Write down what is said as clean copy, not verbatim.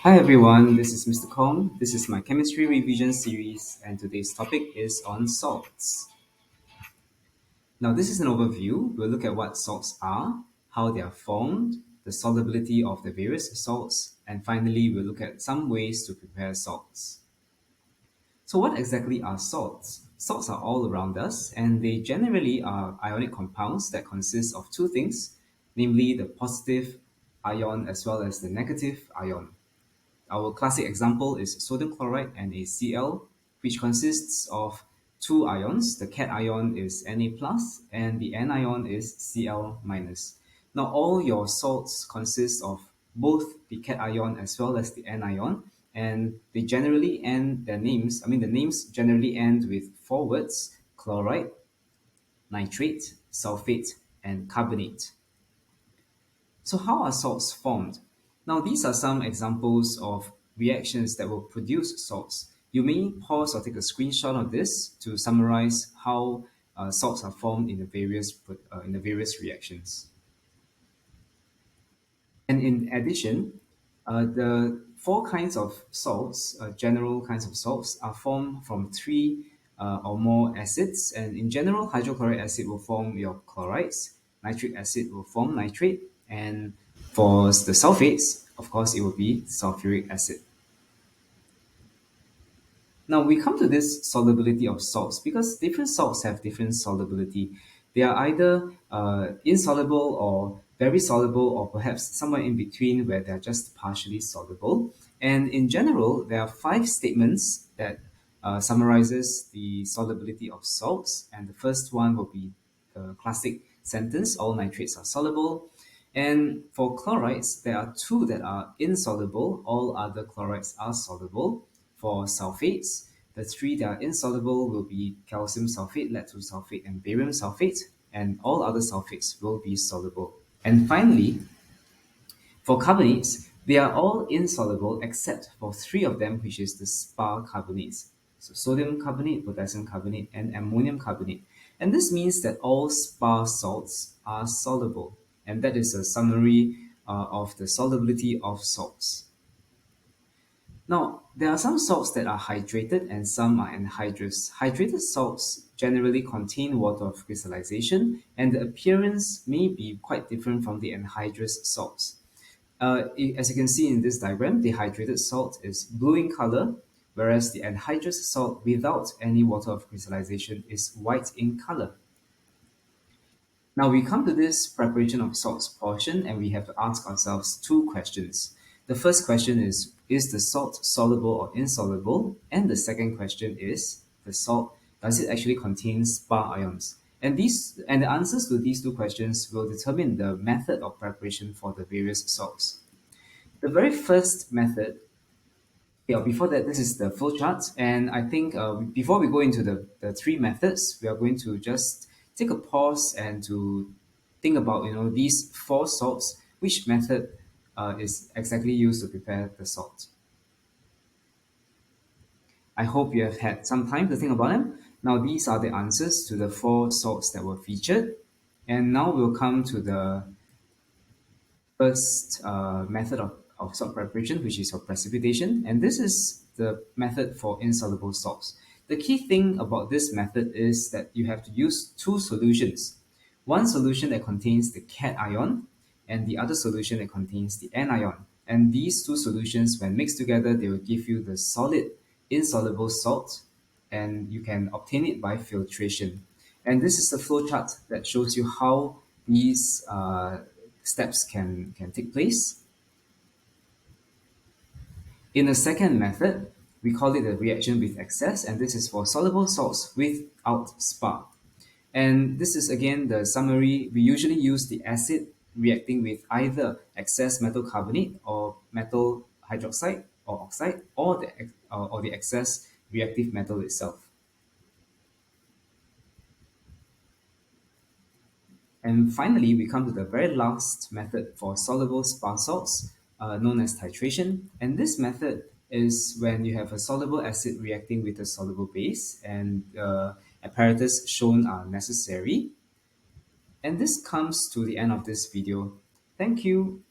Hi everyone, this is Mr. Kong. This is my chemistry revision series, and today's topic is on salts. Now, this is an overview. We'll look at what salts are, how they are formed, the solubility of the various salts, and finally, we'll look at some ways to prepare salts. So, what exactly are salts? Salts are all around us, and they generally are ionic compounds that consist of two things, namely the positive ion as well as the negative ion. Our classic example is sodium chloride and ACl, which consists of two ions. The cation is Na plus and the anion is Cl minus. Now all your salts consist of both the cation as well as the anion, and they generally end their names. The names generally end with four words: chloride, nitrate, sulfate, and carbonate. So how are salts formed? Now these are some examples of reactions that will produce salts. You may pause or take a screenshot of this to summarize how salts are formed in the various reactions. And in addition, the four kinds of salts, general kinds of salts, are formed from three or more acids. And in general, hydrochloric acid will form your chlorides, nitric acid will form nitrate, and for the sulfates, of course, it will be sulfuric acid. Now we come to this solubility of salts because different salts have different solubility. They are either insoluble or very soluble, or perhaps somewhere in between where they're just partially soluble. And in general, there are five statements that summarizes the solubility of salts. And the first one will be the classic sentence: all nitrates are soluble. And for chlorides, there are two that are insoluble, all other chlorides are soluble. For sulfates, the three that are insoluble will be calcium sulfate, lead sulfate, and barium sulfate, and all other sulfates will be soluble. And finally, for carbonates, they are all insoluble except for three of them, which is the spar carbonates. So sodium carbonate, potassium carbonate, and ammonium carbonate. And this means that all spar salts are soluble. And that is a summary of the solubility of salts. Now, there are some salts that are hydrated and some are anhydrous. Hydrated salts generally contain water of crystallization, and the appearance may be quite different from the anhydrous salts. As you can see in this diagram, the hydrated salt is blue in color, whereas the anhydrous salt without any water of crystallization is white in color. Now we come to this preparation of salts portion, and we have to ask ourselves two questions. The first question is the salt soluble or insoluble? And the second question is, the salt, does it actually contain spar ions? And the answers to these two questions will determine the method of preparation for the various salts. The very first method, before that, this is the flowchart. And I think before we go into the three methods, we are going to just take a pause and to think about, these four salts, which method is exactly used to prepare the salt. I hope you have had some time to think about them. Now, these are the answers to the four salts that were featured. And now we'll come to the first method of salt preparation, which is for precipitation. And this is the method for insoluble salts. The key thing about this method is that you have to use two solutions. One solution that contains the cation and the other solution that contains the anion. And these two solutions, when mixed together, they will give you the solid insoluble salt, and you can obtain it by filtration. And this is the flowchart that shows you how these steps can take place. In the second method, we call it a reaction with excess, and this is for soluble salts without spar. And this is again the summary. We usually use the acid reacting with either excess metal carbonate or metal hydroxide or oxide, or the excess reactive metal itself. And finally, we come to the very last method for soluble spar salts, known as titration. And this method is when you have a soluble acid reacting with a soluble base, and apparatus shown are necessary. And this comes to the end of this video. Thank you.